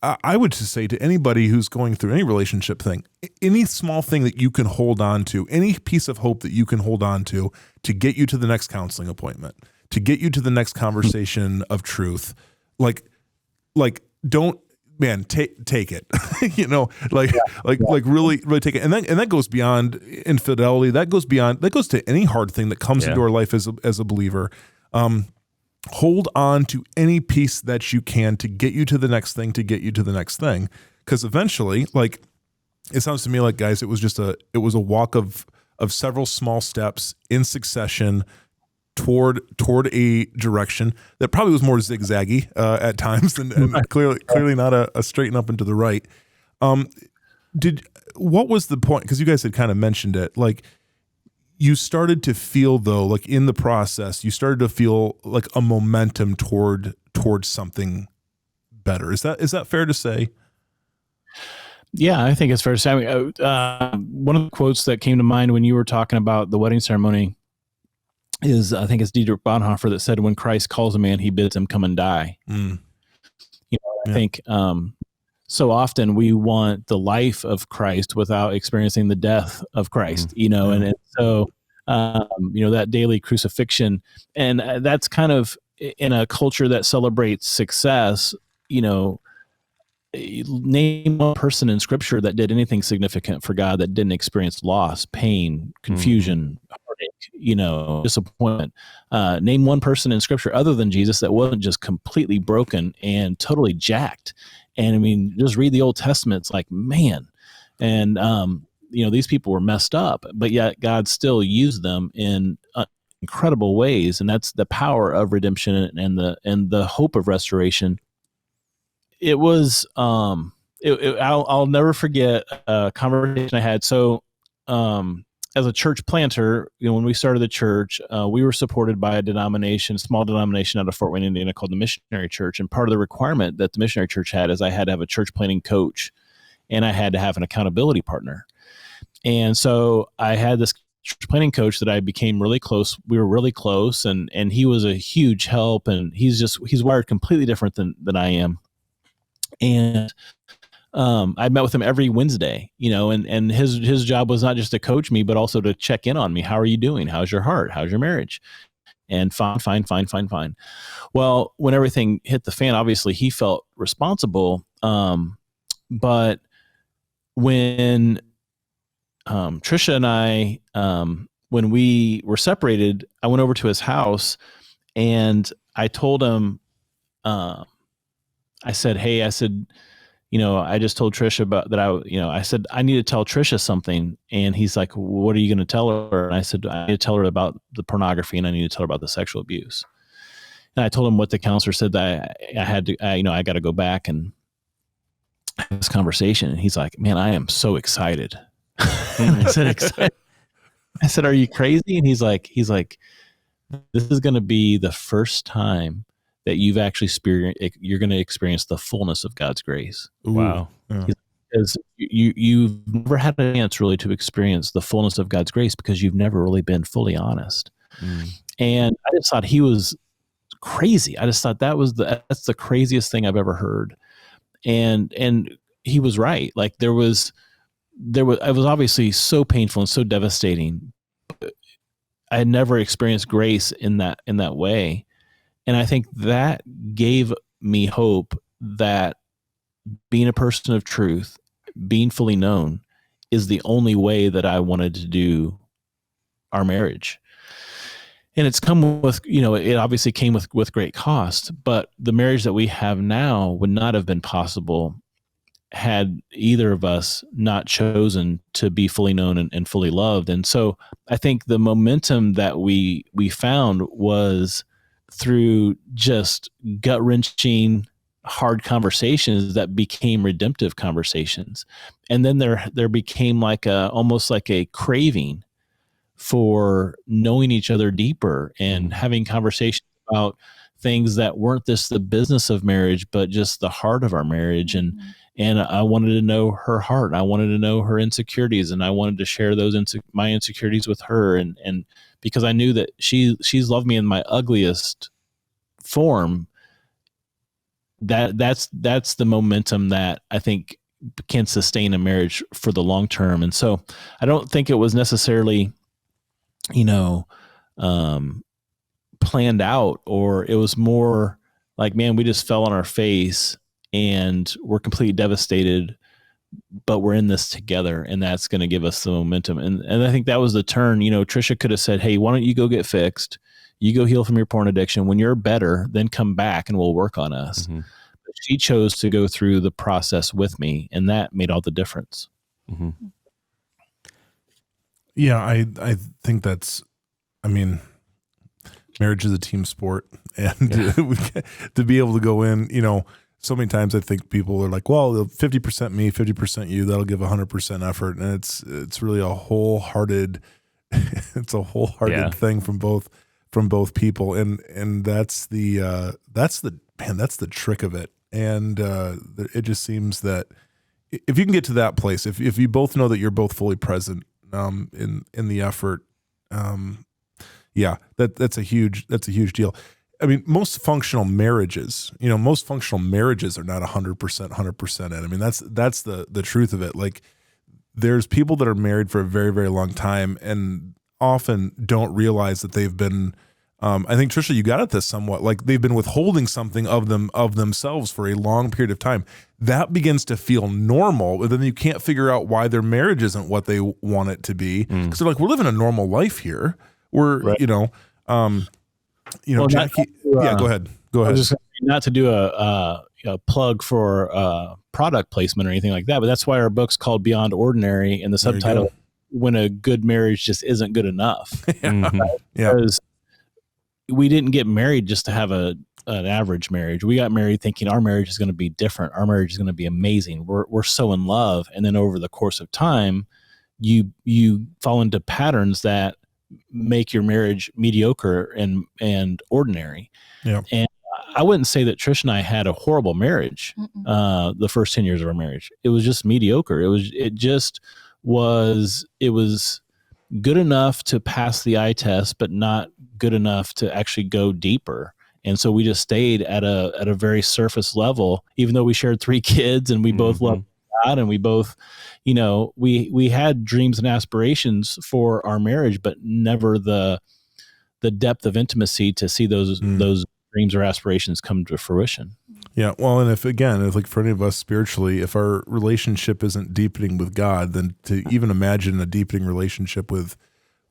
I would just say to anybody who's going through any relationship thing, any small thing that you can hold on to, any piece of hope that you can hold on to get you to the next counseling appointment, to get you to the next conversation of truth, like don't, man, take it, really take it. And that goes beyond infidelity. That goes to any hard thing that comes into our life as a believer. Hold on to any piece that you can to get you to the next thing, Because eventually, like, it sounds to me like, guys, it was a walk of several small steps in succession toward a direction that probably was more zigzaggy at times and clearly not a straight and up and to the right. What was the point? Because you guys had kind of mentioned it, like, you started to feel, though, like, in the process, you started to feel like a momentum towards something better. Is that fair to say? Yeah, I think it's fair to say. I mean, one of the quotes that came to mind when you were talking about the wedding ceremony is, I think it's Dietrich Bonhoeffer that said, when Christ calls a man, he bids him come and die. I think so often we want the life of Christ without experiencing the death of Christ, and so, that daily crucifixion, and that's kind of, in a culture that celebrates success, name one person in Scripture that did anything significant for God that didn't experience loss, pain, confusion, heartache, disappointment. Name one person in Scripture other than Jesus that wasn't just completely broken and totally jacked. And I mean, just read the Old Testament. It's like, man. And, these people were messed up, but yet God still used them in incredible ways. And that's the power of redemption and the hope of restoration. it was, I'll never forget a conversation I had. So, as a church planter, when we started the church, we were supported by a small denomination out of Fort Wayne, Indiana, called the Missionary Church. And part of the requirement that the Missionary Church had is I had to have a church planting coach, and I had to have an accountability partner. And so I had this church planting coach that I became really close. We were really close, and he was a huge help. And he's wired completely different than I am. And I met with him every Wednesday, and his job was not just to coach me, but also to check in on me. How are you doing? How's your heart? How's your marriage? And fine. Well, when everything hit the fan, obviously he felt responsible. But when Trisha and I, when we were separated, I went over to his house and I told him, I said, hey, I just told Trisha about that. I said, I need to tell Trisha something. And he's like, what are you going to tell her? And I said, I need to tell her about the pornography, and I need to tell her about the sexual abuse. And I told him what the counselor said, that I had to, I got to go back and have this conversation. And he's like, man, I am so excited. And I said, excited. I said, are you crazy? And he's like, this is going to be the first time that you've actually you're going to experience the fullness of God's grace. Ooh, wow. Yeah. Because you've never had a chance really to experience the fullness of God's grace because you've never really been fully honest. And I just thought he was crazy. I just thought that's the craziest thing I've ever heard. And he was right. Like it was obviously so painful and so devastating. I had never experienced grace in that way. And I think that gave me hope that being a person of truth, being fully known, is the only way that I wanted to do our marriage. And it's come with, it obviously came with great cost, but the marriage that we have now would not have been possible had either of us not chosen to be fully known and fully loved. And so I think the momentum that we found was through just gut-wrenching, hard conversations that became redemptive conversations. And then there became almost like a craving for knowing each other deeper and having conversations about things that weren't just the business of marriage, but just the heart of our marriage. And I wanted to know her heart. I wanted to know her insecurities, and I wanted to share those my insecurities with her. And because I knew that she's loved me in my ugliest form, that's the momentum that I think can sustain a marriage for the long term. And so I don't think it was necessarily, planned out, or it was more like, man, we just fell on our face and we're completely devastated, but we're in this together, and that's going to give us the momentum. And I think that was the turn. Trisha could have said, hey, why don't you go get fixed? You go heal from your porn addiction. When you're better, then come back and we'll work on us. Mm-hmm. But she chose to go through the process with me, and that made all the difference. Mm-hmm. Yeah, I think marriage is a team sport, and to be able to go in, so many times I think people are like, well, 50% me, 50% you, that'll give 100% effort. And it's really a wholehearted, thing from both people. And that's the trick of it. And it just seems that if you can get to that place, if you both know that you're both fully present in the effort, that's a huge deal. I mean, most functional marriages are not 100% in. I mean, that's the truth of it. Like, there's people that are married for a very, very long time and often don't realize that they've been, I think, Trisha, you got at this somewhat, like they've been withholding something of themselves for a long period of time. That begins to feel normal, but then you can't figure out why their marriage isn't what they want it to be. Because they're like, we're living a normal life here. We're, right. Jackie. Go ahead. I was just not to do a plug for product placement or anything like that, but that's why our book's called Beyond Ordinary, and the subtitle, When a Good Marriage Just Isn't Good Enough. Mm-hmm. Because we didn't get married just to have an average marriage. We got married thinking our marriage is going to be different. Our marriage is going to be amazing. We're so in love. And then over the course of time, you fall into patterns that make your marriage mediocre and ordinary. Yeah. And I wouldn't say that Trish and I had a horrible marriage. The first 10 years of our marriage, it was just mediocre. It was good enough to pass the eye test, but not good enough to actually go deeper. And so we just stayed at a very surface level, even though we shared 3 kids and we both loved God, and we both, we had dreams and aspirations for our marriage, but never the depth of intimacy to see those dreams or aspirations come to fruition. Yeah. Well, and if like for any of us spiritually, if our relationship isn't deepening with God, then to even imagine a deepening relationship with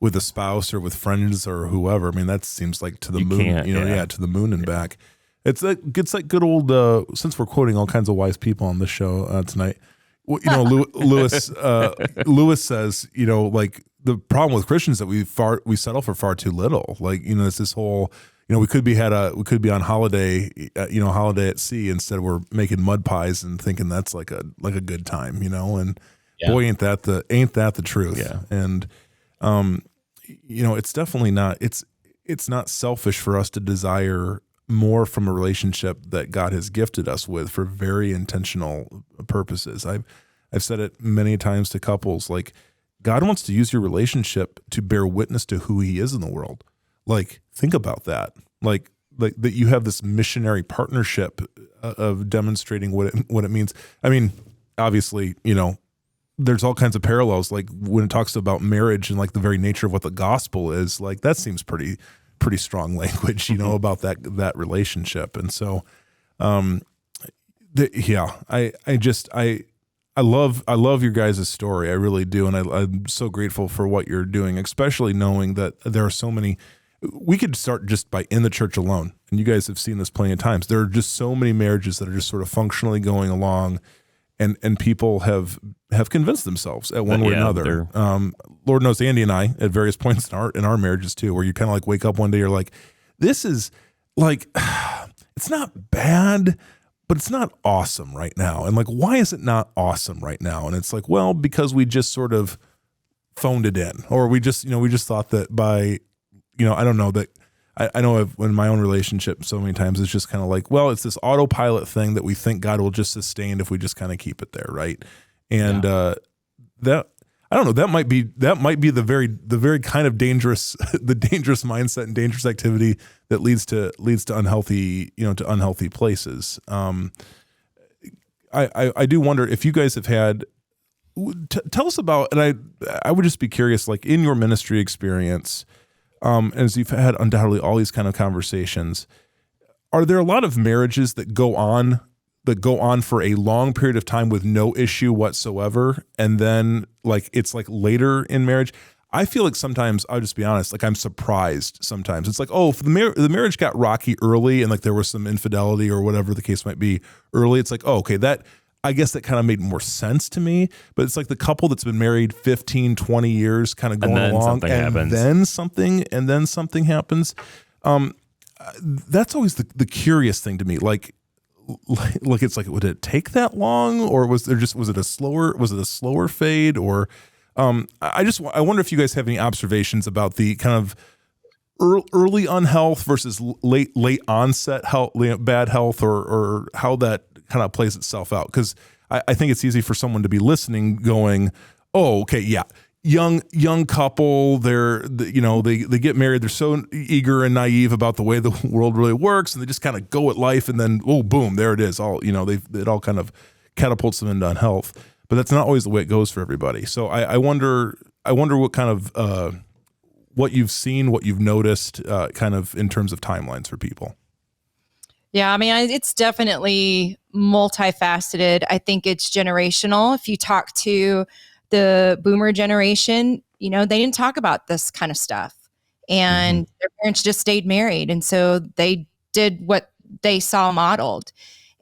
a spouse or with friends or whoever, I mean, that seems like to the moon, to the moon and back. It's like good old, since we're quoting all kinds of wise people on this show tonight, Lewis says, like the problem with Christians that we settle for far too little. Like, it's this whole, we could be on holiday, holiday at sea, instead we're making mud pies and thinking that's like a good time, and boy, ain't that the truth. Yeah. And, it's definitely not, it's not selfish for us to desire more from a relationship that God has gifted us with for very intentional purposes. I've said it many times to couples, like, God wants to use your relationship to bear witness to who he is in the world. Like, think about that. Like that you have this missionary partnership of demonstrating what it means. I mean, obviously, there's all kinds of parallels, like when it talks about marriage and like the very nature of what the gospel is, like that seems pretty strong language, about that relationship. And so, I love your guys' story. I really do. And I'm so grateful for what you're doing, especially knowing that there are so many. We could start just by in the church alone. And you guys have seen this plenty of times. There are just so many marriages that are just sort of functionally going along, and people have convinced themselves at one way or another. Lord knows Andy and I at various points in our marriages too, where you kind of like wake up one day, you're like, this is like, it's not bad, but it's not awesome right now. And like, why is it not awesome right now? And it's like, well, because we just sort of phoned it in, or we just thought that by, I don't know, that I know in my own relationship so many times it's just kind of like, well, it's this autopilot thing that we think God will just sustain if we just kind of keep it there, right? And that, I don't know, that might be the very kind of dangerous mindset and dangerous activity that leads to unhealthy, to unhealthy places. I do wonder if you guys have had, tell us about, and I would just be curious, like in your ministry experience, as you've had undoubtedly all these kind of conversations, are there a lot of marriages that go on for a long period of time with no issue whatsoever, and then like it's like later in marriage? I feel like sometimes, I'll just be honest, like I'm surprised sometimes. It's like, oh, if the marriage got rocky early and like there was some infidelity or whatever the case might be early, it's like, oh, okay, that, I guess that kind of made more sense to me. But it's like the couple that's been married 15, 20 years kind of going along, and then something happens. That's always the curious thing to me. Like it's like, would it take that long, or was it a slower fade, or I wonder if you guys have any observations about the kind of early unhealth versus late onset health, bad health, or how that kind of plays itself out. Because I think it's easy for someone to be listening going, oh, okay, yeah, young couple, they get married, they're so eager and naive about the way the world really works, and they just kind of go at life, and then, oh, boom, there it is. All, it all kind of catapults them into unhealth. But that's not always the way it goes for everybody. So I wonder what kind of what you've seen, what you've noticed, kind of in terms of timelines for people. Yeah, I mean, it's definitely multifaceted. I think it's generational. If you talk to the boomer generation, they didn't talk about this kind of stuff, and their parents just stayed married. And so they did what they saw modeled.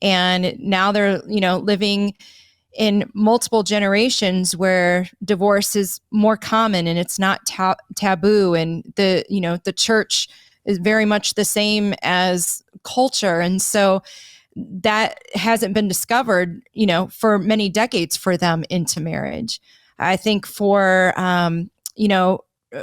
And now they're, living in multiple generations where divorce is more common and it's not taboo. And the church is very much the same as culture. And so that hasn't been discovered, for many decades for them into marriage. I think for,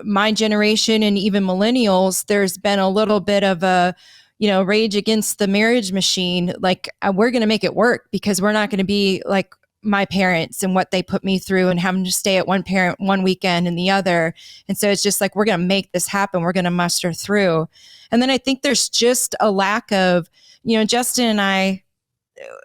my generation and even millennials, there's been a little bit of a, rage against the marriage machine. Like, we're going to make it work because we're not going to be like my parents and what they put me through and having to stay at one parent one weekend and the other. And so it's just like, we're going to make this happen. We're going to muster through. And then I think there's just a lack of, Justin and I,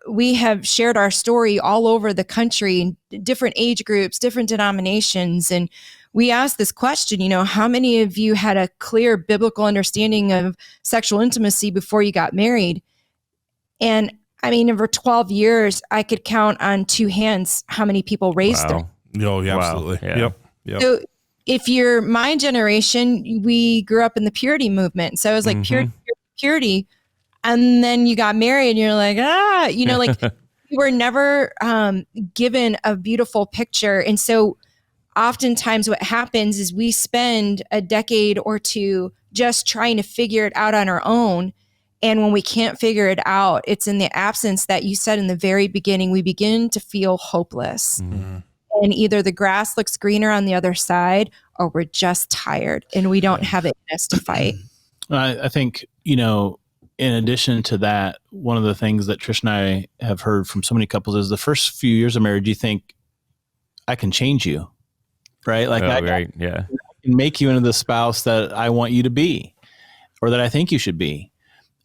we have shared our story all over the country, different age groups, different denominations. And we asked this question, how many of you had a clear biblical understanding of sexual intimacy before you got married? And I mean, over 12 years, I could count on two hands how many people raised their. Oh, yeah, absolutely. Yeah. Yep. So if you're my generation, we grew up in the purity movement. So it was like purity. And then you got married and you're like, like you were never given a beautiful picture. And so oftentimes what happens is we spend a decade or two just trying to figure it out on our own. And when we can't figure it out, it's in the absence that you said in the very beginning, we begin to feel hopeless. Mm-hmm. And either the grass looks greener on the other side, or we're just tired and we don't have it in us to fight. I think, in addition to that, one of the things that Trish and I have heard from so many couples is the first few years of marriage, you think, I can change you, right? Like, I can make you into the spouse that I want you to be, or that I think you should be.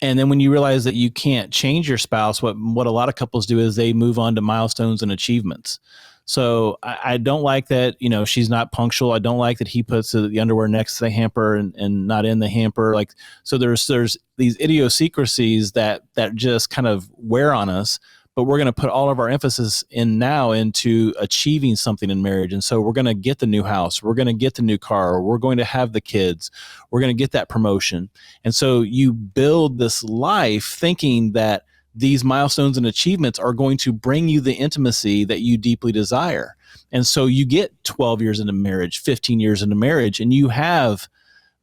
And then when you realize that you can't change your spouse, what a lot of couples do is they move on to milestones and achievements. So I don't like that, she's not punctual. I don't like that he puts the underwear next to the hamper and not in the hamper. Like, so there's these idiosyncrasies that just kind of wear on us, but we're going to put all of our emphasis into achieving something in marriage. And so we're going to get the new house. We're going to get the new car. We're going to have the kids. We're going to get that promotion. And so you build this life thinking that these milestones and achievements are going to bring you the intimacy that you deeply desire. And so you get 12 years into marriage, 15 years into marriage, and you have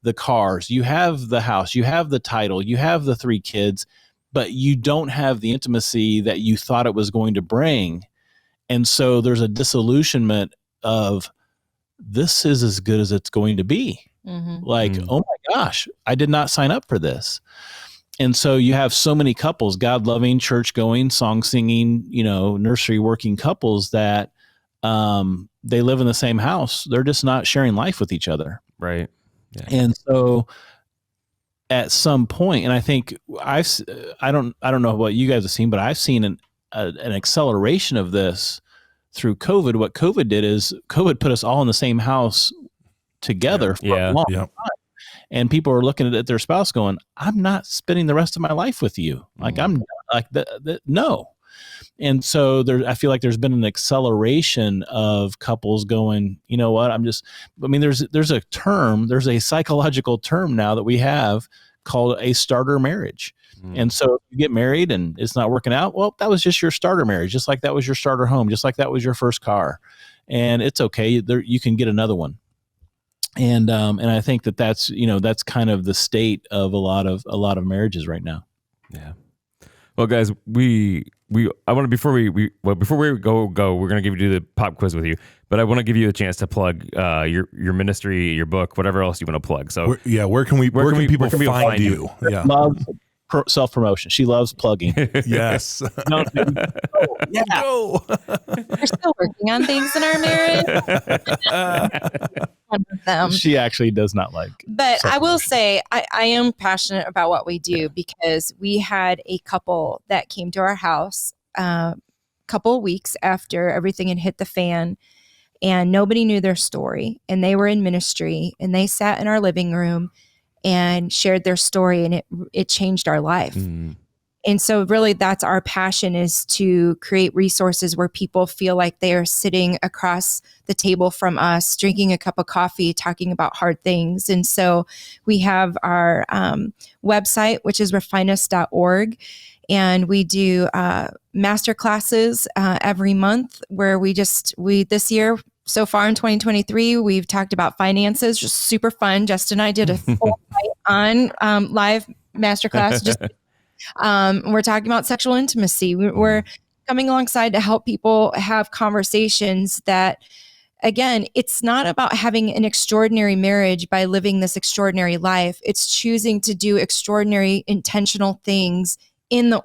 the cars, you have the house, you have the title, you have the 3 kids, but you don't have the intimacy that you thought it was going to bring. And so there's a disillusionment of, this is as good as it's going to be. Mm-hmm. Like, oh my gosh, I did not sign up for this. And so you have so many couples, God-loving, church-going, song-singing, nursery working couples that they live in the same house. They're just not sharing life with each other. Right. Yeah. And so at some point, and I think I don't know what you guys have seen, but I've seen an acceleration of this through COVID. What COVID did is COVID put us all in the same house together for a long time. And people are looking at their spouse going, I'm not spending the rest of my life with you. Like, I'm like, no. And so I feel like there's been an acceleration of couples going, you know what, there's a psychological term now that we have called a starter marriage. And so if you get married and it's not working out, well, that was just your starter marriage, just like that was your starter home, just like that was your first car. And it's okay. You can get another one. And I think that's kind of the state of a lot of marriages right now. Yeah. Well, guys, I want to before we go, we're going to do the pop quiz with you, but I want to give you a chance to plug your ministry, your book, whatever else you want to plug. So where can people find you? Yeah. Love self-promotion. She loves plugging. Yes. We're still working on things in our marriage. She actually does not like. But I will say I am passionate about what we do because we had a couple that came to our house a couple of weeks after everything had hit the fan, and nobody knew their story, and they were in ministry, and they sat in our living room and shared their story, and it changed our life. Mm. And so really that's our passion, is to create resources where people feel like they are sitting across the table from us, drinking a cup of coffee, talking about hard things. And so we have our website, which is refineus.org. And we do master classes every month where we this year so far in 2023, we've talked about finances, just super fun. Justin and I did a full night on live masterclass. We're talking about sexual intimacy. We're coming alongside to help people have conversations that, again, it's not about having an extraordinary marriage by living this extraordinary life. It's choosing to do extraordinary, intentional things in the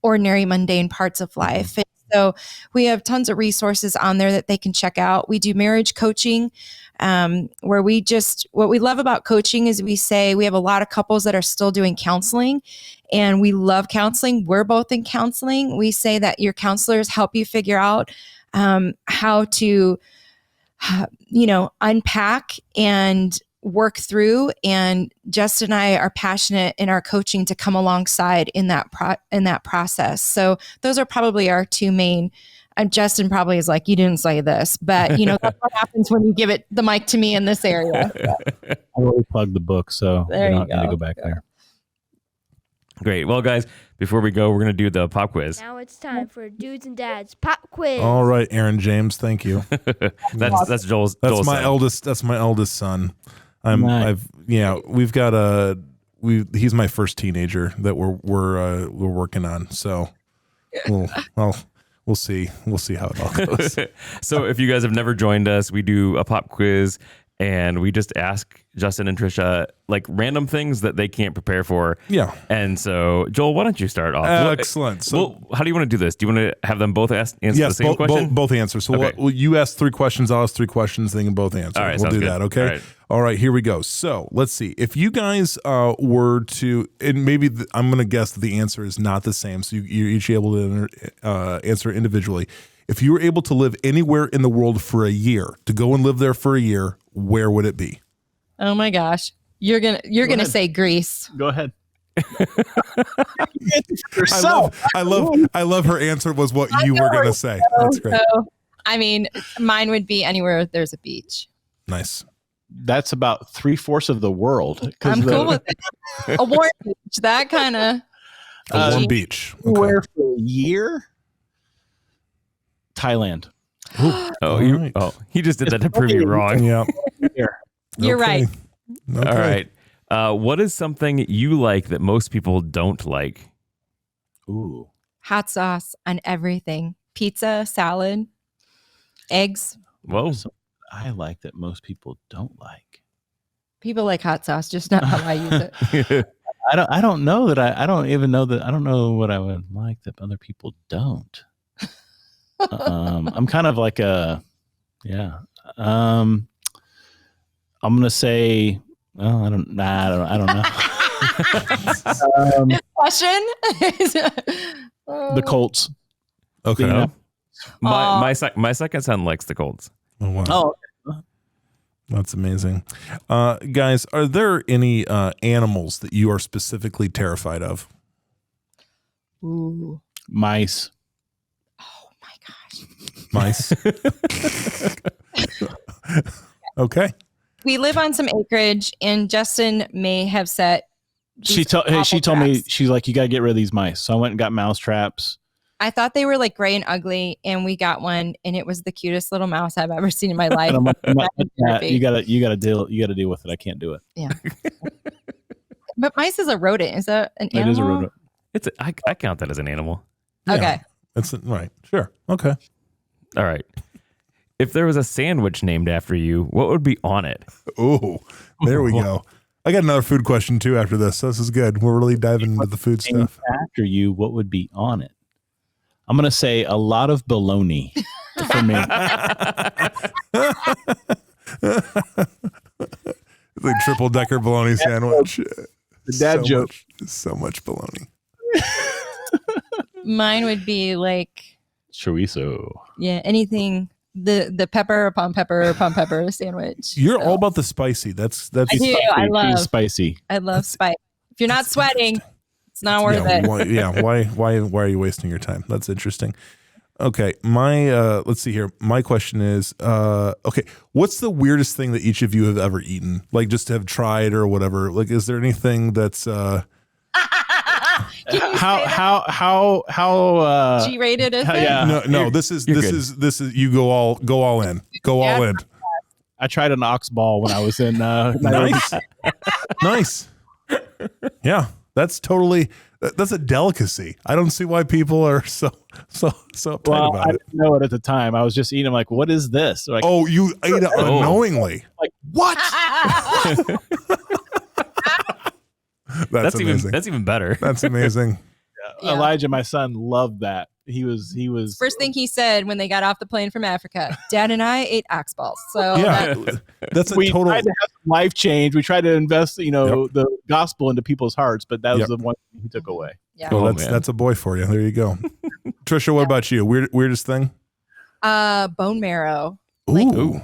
ordinary, mundane parts of life. And so we have tons of resources on there that they can check out. We do marriage coaching, where what we love about coaching is we say we have a lot of couples that are still doing counseling, and we love counseling. We're both in counseling. We say that your counselors help you figure out how to unpack and work through. And Justin and I are passionate in our coaching to come alongside in that process. So those are probably our two main. Justin probably is like, you didn't say this, but that's what happens when you give the mic to me in this area. I already plugged the book, so I don't need to go back there. Great. Well, guys, before we go, we're going to do the pop quiz. Now it's time for Dudes and Dads Pop Quiz. All right, Aaron James, thank you. That's Joel's. That's Joel's my son. eldest. That's my eldest son. Nice. We've got he's my first teenager that we're working on. So we'll see how it all goes. So if you guys have never joined us, we do a pop quiz, and we just ask Justin and Trisha like random things that they can't prepare for. Yeah. And so, Joel, why don't you start off? Excellent. So, how do you want to do this? Do you want to have them both answer the same question? Both answers. So Okay. you ask 3 questions, I'll ask 3 questions, they can both answer. All right, we'll do sounds that, good. okay? All right, here we go. So let's see. If you guys were to, and maybe I'm going to guess that the answer is not the same, so you're each able to answer individually. If you were able to live anywhere in the world for a year, to go and live there for a year, where would it be? Oh my gosh. You're gonna say Greece. Go ahead. I love her answer was what you were going to say. That's great. So, I mean, mine would be anywhere there's a beach. Nice. That's about 3/4 of the world. I'm cool with it. A warm beach, that kind of. A warm beach. Okay. Where for a year? Thailand. He just did that to prove you wrong. Yeah. You're right. Okay. All right. What is something you like that most people don't like? Ooh. Hot sauce on everything. Pizza, salad, eggs. Whoa. I like that most people don't like. People like hot sauce, just not how I use it. I don't know that I don't even know that I don't know what I would like that other people don't. I'm kind of like I'm gonna say, well, I don't know. Question? The Colts. Okay. Yeah. My second son likes the Colts. Oh, wow. Oh, That's amazing. Guys, are there any animals that you are specifically terrified of? Ooh. mice. Oh my gosh. Mice. Okay. We live on some acreage, and Justin may have set. She told me, she's like, you got to get rid of these mice. So I went and got mouse traps. I thought they were like gray and ugly, and we got one, and it was the cutest little mouse I've ever seen in my life. And I'm like, you gotta deal with it. I can't do it. Yeah. But mice is a rodent. Is that an animal? It is a rodent. I count that as an animal. Okay. Yeah, that's right. Sure. Okay. All right. If there was a sandwich named after you, what would be on it? Oh, there we go. I got another food question too after this. This is good. We're really diving into the food stuff. After you, what would be on it? I'm going to say a lot of bologna for me. The triple decker bologna sandwich. The dad joke. So much bologna. Mine would be like, Chorizo. yeah, anything. The pepper upon pepper sandwich. You're So, all about the spicy. That's I do. I Too love spicy. I love spice. If you're not sweating, it's not worth it. Why are you wasting your time? That's interesting. Okay, let's see here. My question is, okay, what's the weirdest thing that each of you have ever eaten? Like just have tried or whatever. Like, is there anything that's how G-rated is it? yeah. No. This is you go all in. Go all in. I tried an ox ball when I was in Nairobi. Nice. Yeah, that's a delicacy. I don't see why people are so uptight Well, about I it. didn't know it at the time. I was just eating. I'm like, what is this? Like, Oh, you ate it unknowingly. Like, what? That's amazing. That's even better. That's amazing. Yeah. Elijah, my son, loved that. He was First thing he said when they got off the plane from Africa, Dad and I ate ox balls. So Yeah, that's a we total. tried to have some life change. We tried to invest, the gospel into people's hearts, but that was the one thing he took away. yeah. Well, that's a boy for you. There you go. Trisha, what about you? Weirdest thing? Bone marrow. Ooh.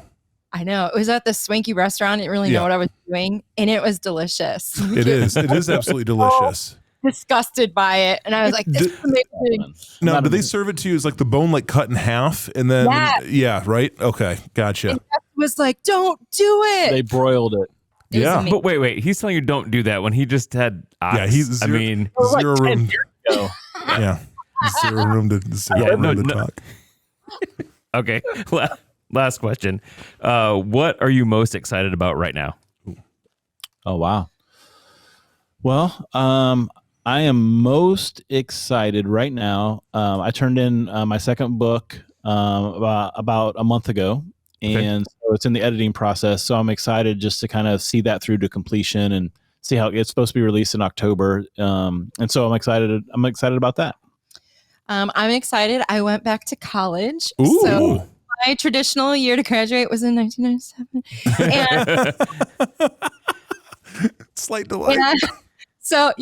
I know. It was at the swanky restaurant. I didn't really know what I was doing, and it was delicious. It is. It is absolutely delicious. Disgusted by it, and I was like, "This is amazing." Now, do they serve it to you as like the bone like cut in half and then right? Okay, gotcha. And Jeff was like, "Don't do it." They broiled it. Yeah, But wait, he's telling you don't do that when he just had ox. Yeah, he's zero room. Yeah, zero room to talk. Okay, last question. What are you most excited about right now? Oh wow. Well, I am most excited right now. I turned in my second book about a month ago, and so it's in the editing process. So I'm excited just to kind of see that through to completion and see how it's supposed to be released in October. And so I'm excited. I'm excited about that. I'm excited. I went back to college. Ooh. So my traditional year to graduate was in 1997. And Slight delay. So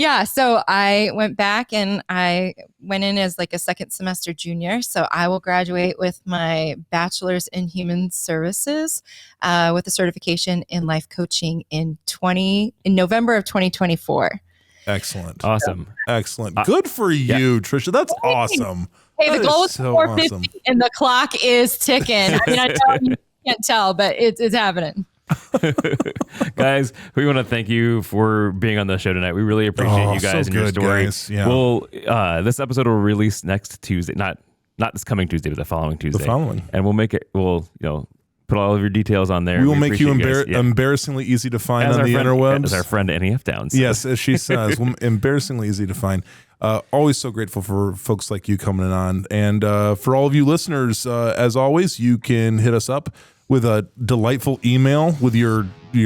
I went back and I went in as like a second semester junior. So I will graduate with my bachelor's in human services with a certification in life coaching in November of 2024. Excellent. Awesome. Excellent. Good for you, Trisha. That's awesome. Hey, the goal is so 450 awesome. and the clock is ticking. I mean, I know you can't tell, but it's happening. Guys, we want to thank you for being on the show tonight. We really appreciate you guys and your story. Guys. Yeah. Well, this episode will release next Tuesday, not this coming Tuesday, but the following Tuesday. And we'll make it. We'll put all of your details on there. We will make you embarrassingly easy to find on the interwebs. As our friend NEF Downs. Yes, as she says, embarrassingly easy to find. Always so grateful for folks like you coming on, and for all of you listeners, as always, you can hit us up with a delightful email with your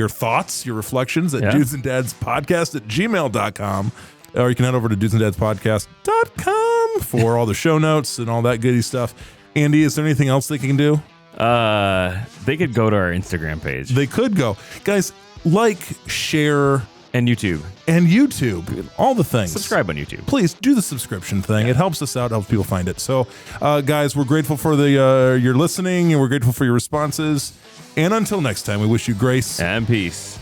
thoughts, your reflections at dudesandadspodcast@gmail.com. Or you can head over to dudesandadspodcast.com for all the show notes and all that goody stuff. Andy, is there anything else they can do? They could go to our Instagram page. They could go. Guys, share. And YouTube. All the things. Subscribe on YouTube. Please do the subscription thing. It helps us out, helps people find it. So, guys, we're grateful for your listening, and we're grateful for your responses. And until next time, we wish you grace and peace.